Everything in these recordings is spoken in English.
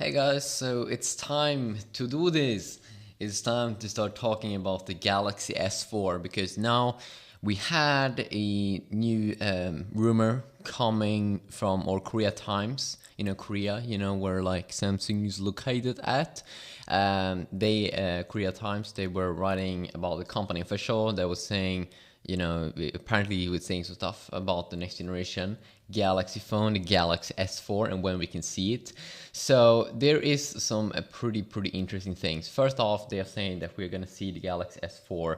Hey guys, so it's time to do this. It's time to start talking about the Galaxy S4 because now we had a new rumor coming from our Korea Times. Korea, where like Samsung is located at. Korea Times, they were writing about the company official that was saying, apparently he was saying some stuff about the next generation Galaxy phone, the Galaxy S4, and when we can see it. So there is some pretty interesting things. First off, they are saying that we're gonna see the Galaxy S4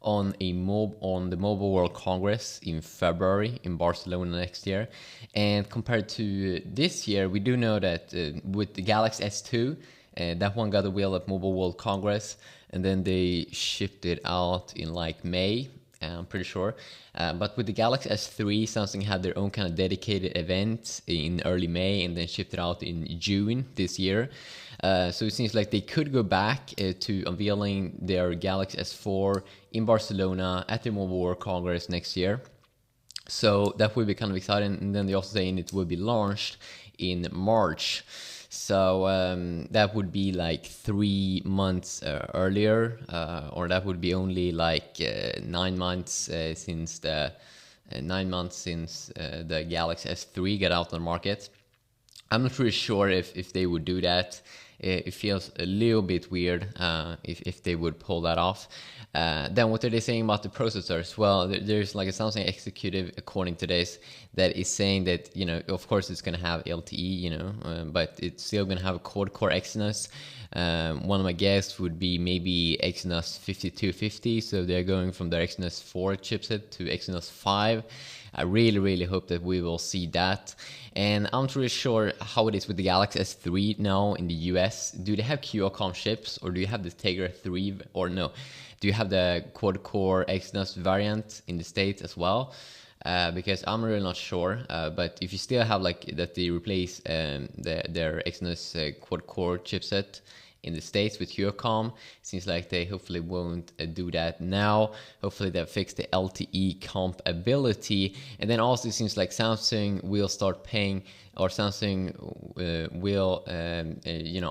on the Mobile World Congress in February in Barcelona next year. And compared to this year, we do know that with the Galaxy S2, that one got a wheel at Mobile World Congress, and then they shipped it out in like May. I'm pretty sure. But with the Galaxy S3, Samsung had their own kind of dedicated event in early May and then shipped it out in June this year. So it seems like they could go back to unveiling their Galaxy S4 in Barcelona at the Mobile World Congress next year. So that would be kind of exciting. And then they're also saying it will be launched in March. So that would be like 3 months earlier, or that would be only like 9 months since the 9 months since the Galaxy S3 got out on the market. I'm not really sure if they would do that. It feels a little bit weird if they would pull that off. Then what are they saying about the processors? Well, there's like a Samsung executive, according to this, that is saying that, of course it's going to have LTE, but it's still going to have a quad-core Exynos. One of my guesses would be maybe Exynos 5250, so they're going from their Exynos 4 chipset to Exynos 5. I really hope that we will see that. And I'm not really sure how it is with the Galaxy S3 now in the US. Do they have Qualcomm chips, or do you have the Tegra 3, or no? Do you have the quad-core Exynos variant in the States as well? Because I'm really not sure. But if you still have like that, they replace their Exynos quad-core chipset in the States with Qualcomm. Seems like they hopefully won't do that now. Hopefully they fix the LTE compatibility. And then also it seems like Samsung will start paying, or Samsung will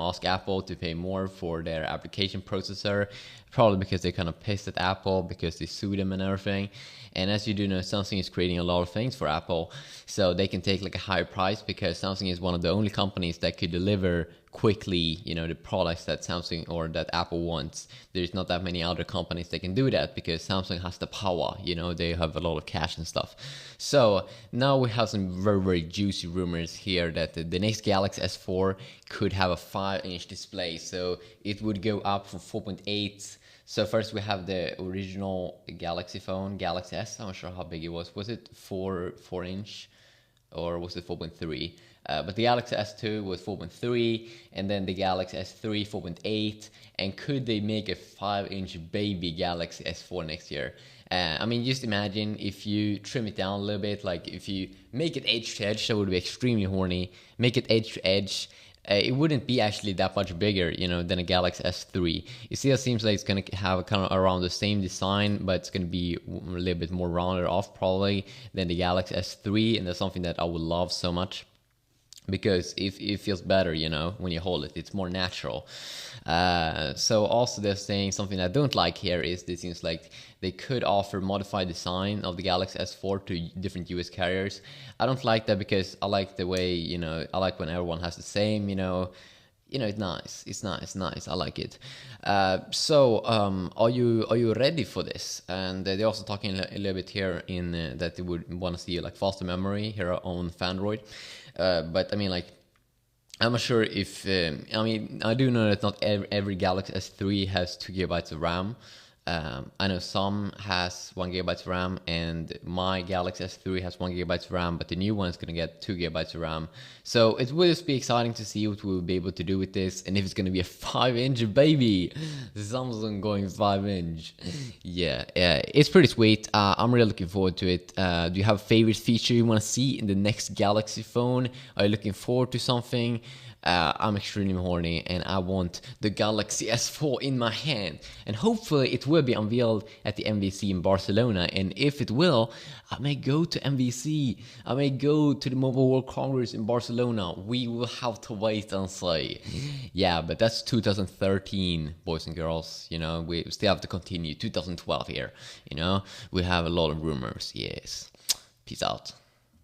ask Apple to pay more for their application processor, probably because they kind of pissed at Apple because they sued them and everything. And as you do know, Samsung is creating a lot of things for Apple, so they can take like a higher price because Samsung is one of the only companies that could deliver quickly, the products that Samsung or that Apple wants. There's not that many other companies that can do that because Samsung has the power, they have a lot of cash and stuff. So now we have some very juicy rumors here that the next Galaxy S4 could have a 5-inch display, so it would go up from 4.8. So first we have the original Galaxy phone, Galaxy S. I'm not sure how big it was. Was it 4 inch, or was it 4.3? But the Galaxy S2 was 4.3, and then the Galaxy S3 4.8. And could they make a 5-inch baby Galaxy S4 next year? Just imagine if you trim it down a little bit, like if you make it edge to edge, that would be extremely horny. Make it edge to edge. It wouldn't be actually that much bigger, than a Galaxy S3. It still seems like it's going to have kind of around the same design, but it's going to be a little bit more rounded off probably than the Galaxy S3, and that's something that I would love so much, because it feels better, when you hold it. It's more natural. So also they're saying something I don't like here is it seems like they could offer modified design of the Galaxy S4 to different US carriers. I don't like that because I like the way, I like when everyone has the same, it's nice. It's nice. I like it. Are you ready for this? And they're also talking a little bit here in that they would want to see like faster memory here on Android. But I'm not sure if I do know that not every Galaxy S3 has 2 gigabytes of RAM. I know some has 1 gigabyte of RAM, and my Galaxy S3 has 1 gigabyte of RAM, but the new one is going to get 2 gigabytes of RAM. So it will just be exciting to see what we'll be able to do with this, and if it's going to be a 5-inch baby. Samsung going 5-inch. Yeah, it's pretty sweet. I'm really looking forward to it. Do you have a favorite feature you want to see in the next Galaxy phone? Are you looking forward to something? I'm extremely horny and I want the Galaxy S4 in my hand. And hopefully it will be unveiled at the MVC in Barcelona. And if it will, I may go to MVC. I may go to the Mobile World Congress in Barcelona. We will have to wait and see. Yeah, but that's 2013, boys and girls. You know, we still have to continue. 2012 here. You know, we have a lot of rumors. Yes. Peace out.